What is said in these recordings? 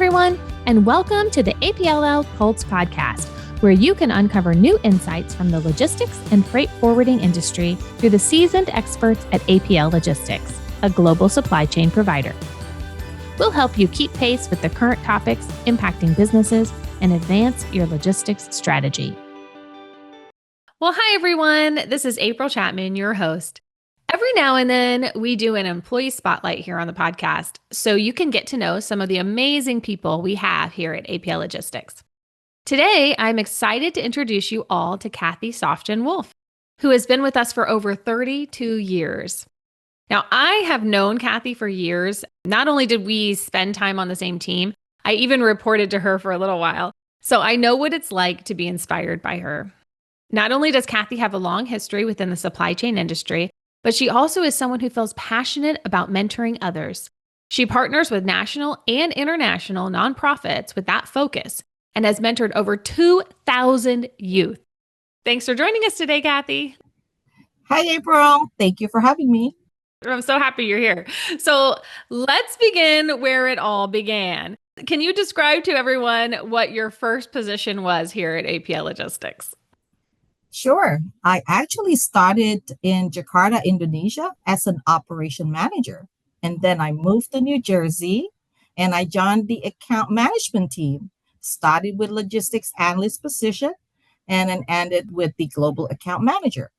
everyone, and welcome to the APLL Pulse podcast, where you can uncover new insights from the logistics and freight forwarding industry through the seasoned experts at APL Logistics, a global supply chain provider. We'll help you keep pace with the current topics impacting businesses and advance your logistics strategy. Well, hi, everyone. This is April Chapman, your host. Every now and then, we do an employee spotlight here on the podcast, so you can get to know some of the amazing people we have here at APL Logistics. Today, I'm excited to introduce you all to Kathy Sofgen-Wolf, who has been with us for over 32 years. Now, I have known Kathy for years. Not only did we spend time on the same team, I even reported to her for a little while, so I know what it's like to be inspired by her. Not only does Kathy have a long history within the supply chain industry, but she also is someone who feels passionate about mentoring others. She partners with national and international nonprofits with that focus and has mentored over 2,000 youth. Thanks for joining us today, Kathy. Hi, April. Thank you for having me. I'm so happy you're here. So let's begin where it all began. Can you describe to everyone what your first position was here at APL Logistics? Sure. I actually started in Jakarta, Indonesia as an operation manager. And then I moved to New Jersey and I joined the account management team, started with logistics analyst position, and then ended with the global account manager.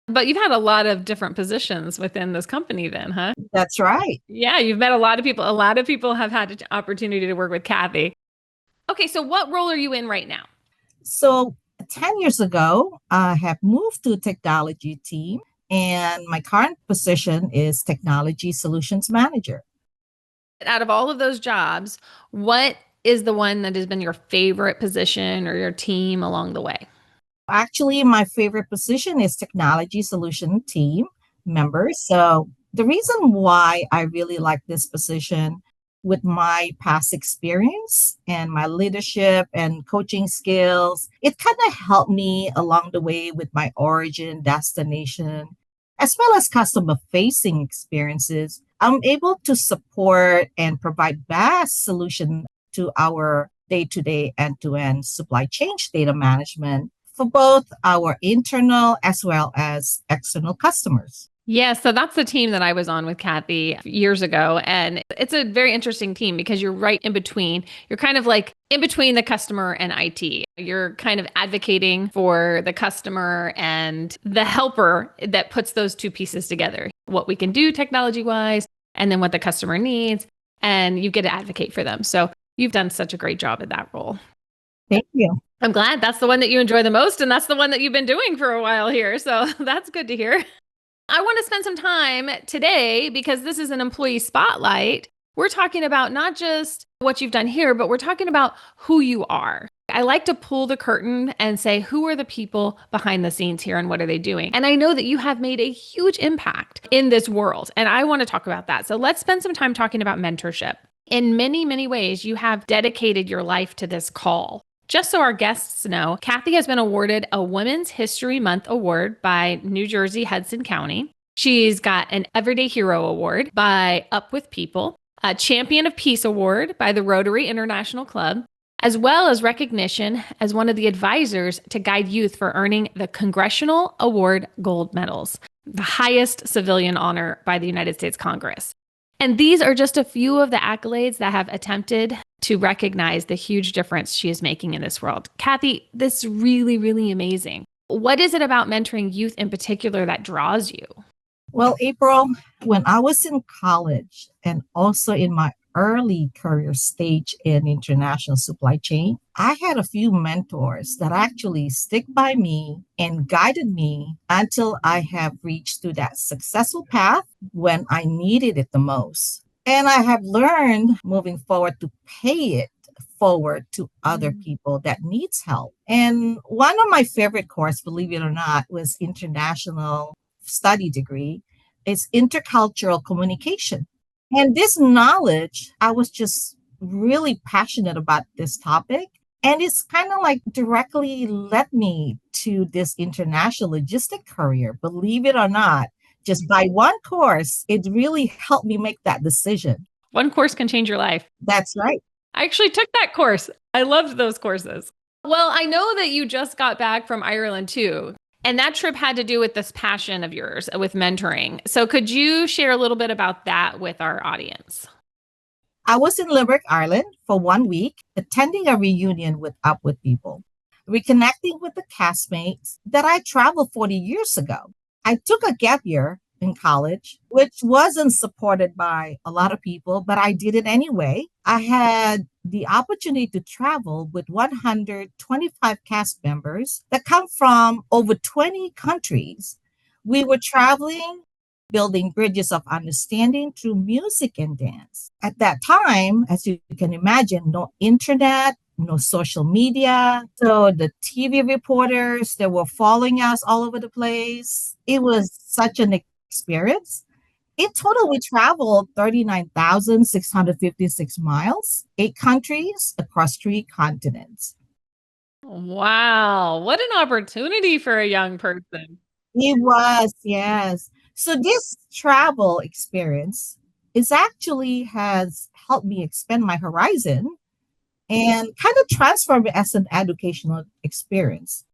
But you've had a lot of different positions within this company then, huh? That's right. Yeah, you've met a lot of people. A lot of people have had the opportunity to work with Kathy. Okay, so what role are you in right now? So 10 years ago, I have moved to technology team, and my current position is technology solutions manager. Out of all of those jobs, what is the one that has been your favorite position or your team along the way? Actually, my favorite position is technology solution team member. So the reason why I really like this position, with my past experience and my leadership and coaching skills, it kind of helped me along the way with my origin, destination, as well as customer facing experiences. I'm able to support and provide best solution to our day-to-day end-to-end supply chain data management for both our internal as well as external customers. Yeah, so that's the team that I was on with Kathy years ago. And it's a very interesting team because you're right in between. You're kind of like in between the customer and IT. You're kind of advocating for the customer and the helper that puts those two pieces together. What we can do technology-wise, and then what the customer needs. And you get to advocate for them. So you've done such a great job at that role. Thank you. I'm glad that's the one that you enjoy the most. And that's the one that you've been doing for a while here. So that's good to hear. I want to spend some time today because this is an employee spotlight. We're talking about not just what you've done here, but we're talking about who you are. I like to pull the curtain and say, who are the people behind the scenes here and what are they doing? And I know that you have made a huge impact in this world, and I want to talk about that. So let's spend some time talking about mentorship. In many, many ways, you have dedicated your life to this call. Just so our guests know, Kathy has been awarded a Women's History Month Award by New Jersey Hudson County. She's got an Everyday Hero Award by Up With People, a Champion of Peace Award by the Rotary International Club, as well as recognition as one of the advisors to guide youth for earning the Congressional Award Gold Medals, the highest civilian honor by the United States Congress. And these are just a few of the accolades that have attempted to recognize the huge difference she is making in this world. Kathy, this is really, really amazing. What is it about mentoring youth in particular that draws you? Well, April, when I was in college and also in my early career stage in international supply chain, I had a few mentors that actually stick by me and guided me until I have reached to that successful path when I needed it the most. And I have learned moving forward to pay it forward to other people that needs help. And one of my favorite course, believe it or not, was international study degree. It's intercultural communication. And this knowledge, I was just really passionate about this topic. And it's kind of like directly led me to this international logistic career, believe it or not. Just by one course, it really helped me make that decision. One course can change your life. That's right. I actually took that course. I loved those courses. Well, I know that you just got back from Ireland too. And that trip had to do with this passion of yours with mentoring. So could you share a little bit about that with our audience? I was in Limerick, Ireland for 1 week, attending a reunion with Up With People, reconnecting with the castmates that I traveled 40 years ago. I took a gap year in college, which wasn't supported by a lot of people, but I did it anyway. I had the opportunity to travel with 125 cast members that come from over 20 countries. We were traveling, building bridges of understanding through music and dance. At that time, as you can imagine, no internet, no social media. So the TV reporters that were following us all over the place, it was such an experience. In total, we traveled 39,656 miles, 8 countries across 3 continents. Wow. What an opportunity for a young person. It was, yes. So this travel experience is actually has helped me expand my horizon and kind of transform it as an educational experience.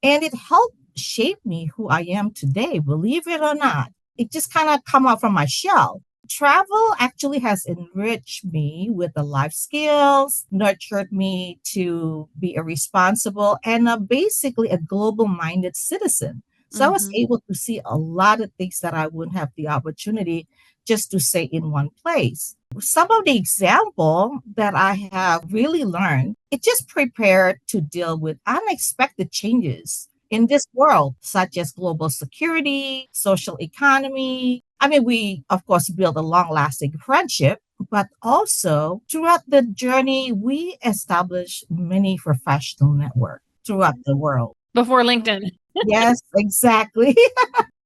And it helped shape me who I am today, believe it or not. It just kind of come out from my shell. Travel actually has enriched me with the life skills, nurtured me to be a responsible and basically a global minded citizen. So I was Mhm. able to see a lot of things that I wouldn't have the opportunity just to say in one place. Some of the example that I have really learned, it just prepared to deal with unexpected changes in this world, such as global security, social economy. I mean, we, of course, build a long lasting friendship, but also throughout the journey, we establish many professional networks throughout the world. Before LinkedIn. Yes, exactly.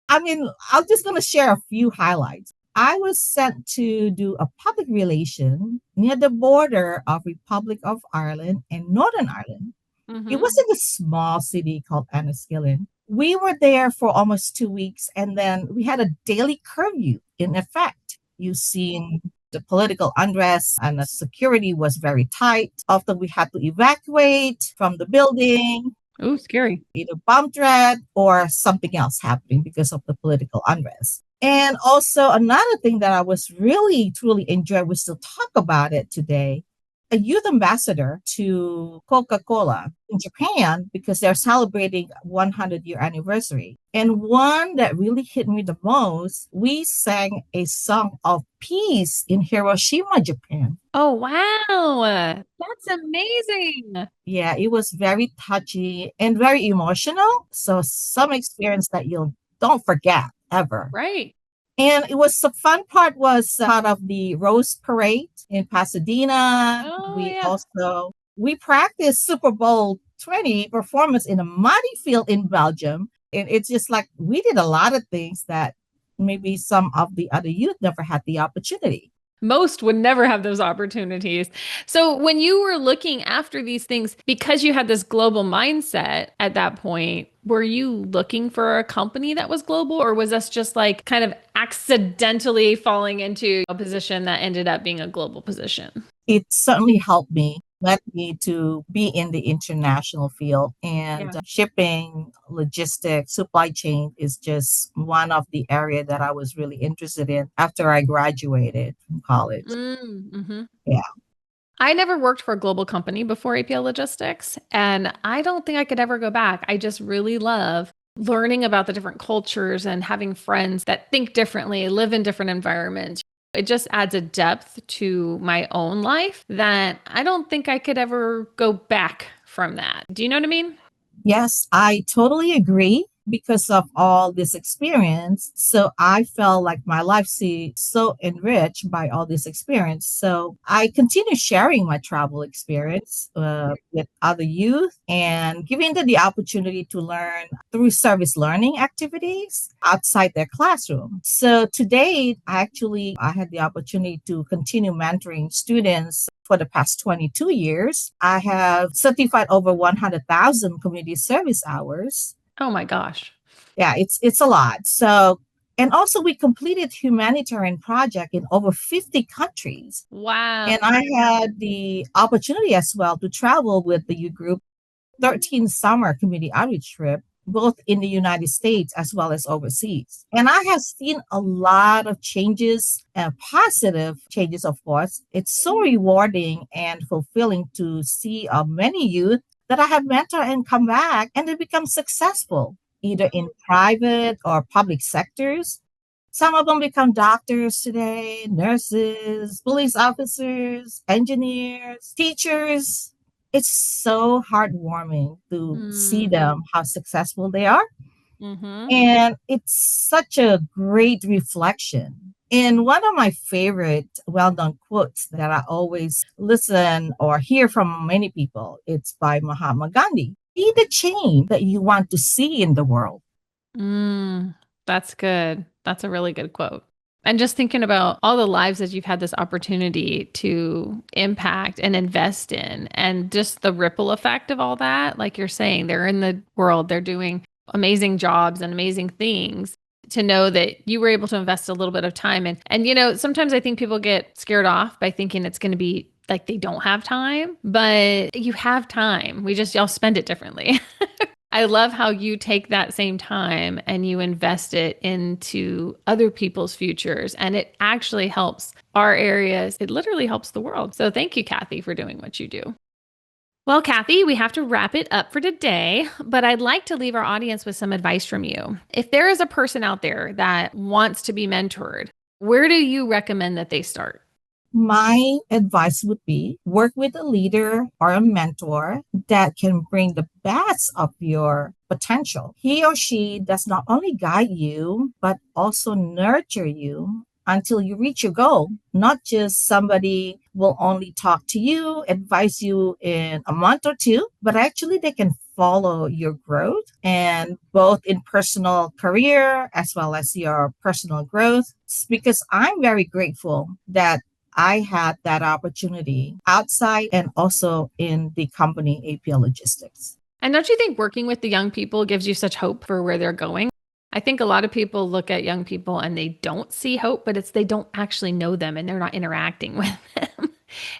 I mean, I'm just going to share a few highlights. I was sent to do a public relation near the border of Republic of Ireland and Northern Ireland. It Mhm. was in a small city called Enniskillen. We were there for almost 2 weeks, and then we had a daily curfew in effect. You seen the political unrest and the security was very tight. Often we had to evacuate from the building, Oh, scary. either bomb threat or something else happening because of the political unrest. And also another thing that I was really truly enjoyed, we still talk about it today, a youth ambassador to Coca-Cola in Japan because they're celebrating 100-year anniversary. And one that really hit me the most, we sang a song of peace in Hiroshima, Japan. Oh, wow. That's amazing. Yeah, it was very touchy and very emotional. So some experience that you don't forget ever. Right. And it was the fun part was part of the Rose Parade in Pasadena. Oh, We yeah. also we practiced Super Bowl 20 performance in a muddy field in Belgium. And it's just like we did a lot of things that maybe some of the other youth never had the opportunity. Most would never have those opportunities. So, when you were looking after these things, because you had this global mindset at that point, were you looking for a company that was global, or was this just like kind of accidentally falling into a position that ended up being a global position? It certainly helped me, led me to be in the international field. Yeah. And shipping, logistics, supply chain is just one of the area that I was really interested in after I graduated from college. Mm-hmm. Yeah. I never worked for a global company before APL Logistics, and I don't think I could ever go back. I just really love learning about the different cultures and having friends that think differently, live in different environments. It just adds a depth to my own life that I don't think I could ever go back from that. Do you know what I mean? Yes, I totally agree because of all this experience. So I felt like my life is so enriched by all this experience. So I continue sharing my travel experience with other youth and giving them the opportunity to learn through service learning activities outside their classroom. So today, I had the opportunity to continue mentoring students for the past 22 years. I have certified over 100,000 community service hours. Oh my gosh. Yeah, it's a lot. So And also we completed humanitarian project in over 50 countries. Wow. And I had the opportunity as well to travel with the youth group 13 summer community outreach trip, both in the United States as well as overseas. And I have seen a lot of changes and positive changes, of course. It's so rewarding and fulfilling to see many youth that I have mentored and come back and they become successful, either in private or public sectors. Some of them become doctors today, nurses, police officers, engineers, teachers. It's so heartwarming to see them how successful they are. Mm-hmm. And it's such a great reflection. And one of my favorite well-known quotes that I always listen or hear from many people, it's by Mahatma Gandhi. Be the change that you want to see in the world. That's good. That's a really good quote. And just thinking about all the lives that you've had this opportunity to impact and invest in, and just the ripple effect of all that. Like you're saying, they're in the world, they're doing amazing jobs and amazing things. To know that you were able to invest a little bit of time and sometimes I think people get scared off by thinking it's going to be like they don't have time, but you have time. Y'all spend it differently. I love how you take that same time and you invest it into other people's futures, and it actually helps our areas. It literally helps the world. So thank you, Kathy, for doing what you do. Well, Kathy, we have to wrap it up for today, but I'd like to leave our audience with some advice from you. If there is a person out there that wants to be mentored, where do you recommend that they start? My advice would be work with a leader or a mentor that can bring the best of your potential. He or she does not only guide you, but also nurture you until you reach your goal. Not just somebody will only talk to you, advise you in a month or two, but actually they can follow your growth and both in personal career as well as your personal growth. Because I'm very grateful that I had that opportunity outside and also in the company APL Logistics. And don't you think working with the young people gives you such hope for where they're going? I think a lot of people look at young people and they don't see hope, but they don't actually know them and they're not interacting with them.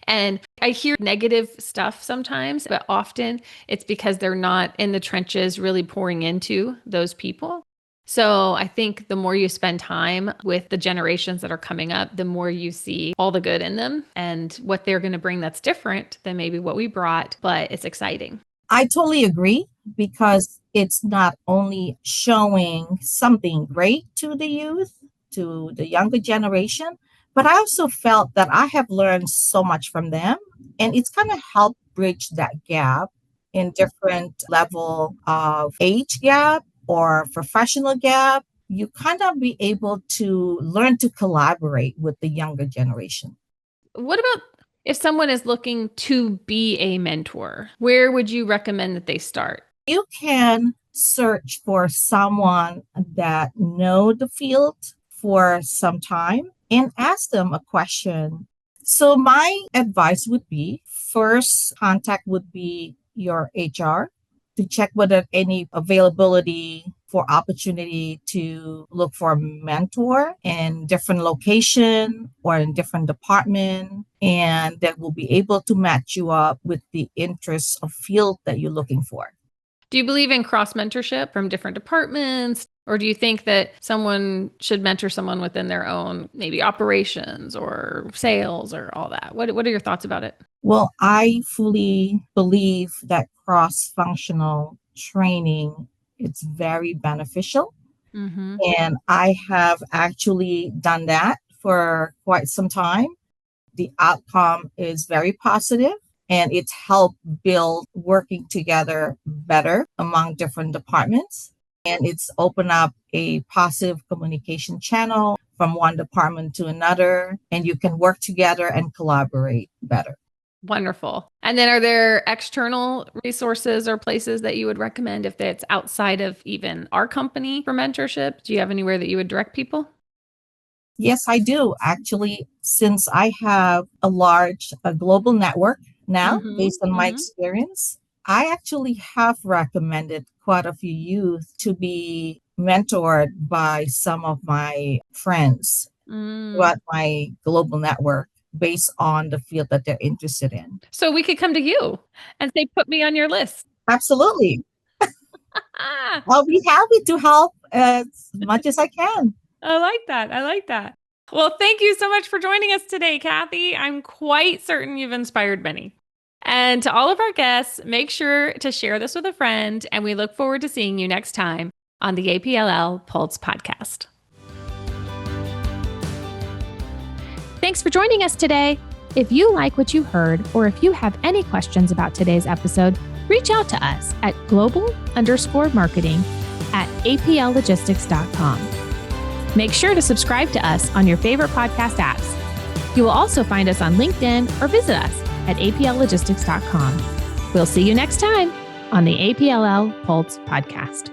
And I hear negative stuff sometimes, but often it's because they're not in the trenches really pouring into those people. So I think the more you spend time with the generations that are coming up, the more you see all the good in them and what they're going to bring that's different than maybe what we brought, but it's exciting. I totally agree because it's not only showing something great to the youth, to the younger generation, but I also felt that I have learned so much from them. And it's kind of helped bridge that gap in different level of age gap or professional gap. You kind of be able to learn to collaborate with the younger generation. What about if someone is looking to be a mentor? Where would you recommend that they start? You can search for someone that know the field for some time and ask them a question. So my advice would be first contact would be your HR to check whether any availability for opportunity to look for a mentor in different location or in different department, and that will be able to match you up with the interests of field that you're looking for. Do you believe in cross mentorship from different departments? Or do you think that someone should mentor someone within their own, maybe operations or sales or all that? What are your thoughts about it? Well, I fully believe that cross-functional training is very beneficial. Mm-hmm. And I have actually done that for quite some time. The outcome is very positive and it's helped build working together better among different departments. And it's opened up a positive communication channel from one department to another, and you can work together and collaborate better. Wonderful. And then are there external resources or places that you would recommend if it's outside of even our company for mentorship? Do you have anywhere that you would direct people? Yes, I do. Actually, since I have a global network now, based on my experience, I actually have recommended quite a few youth to be mentored by some of my friends throughout my global network based on the field that they're interested in. So we could come to you and say, put me on your list. Absolutely. I'll be happy to help as much as I can. I like that. I like that. Well, thank you so much for joining us today, Kathy. I'm quite certain you've inspired many. And to all of our guests, make sure to share this with a friend, and we look forward to seeing you next time on the APLL Pulse podcast. Thanks for joining us today. If you like what you heard, or if you have any questions about today's episode, reach out to us at global_marketing@apllogistics.com. Make sure to subscribe to us on your favorite podcast apps. You will also find us on LinkedIn or visit us at apllogistics.com. We'll see you next time on the APLL Pulse podcast.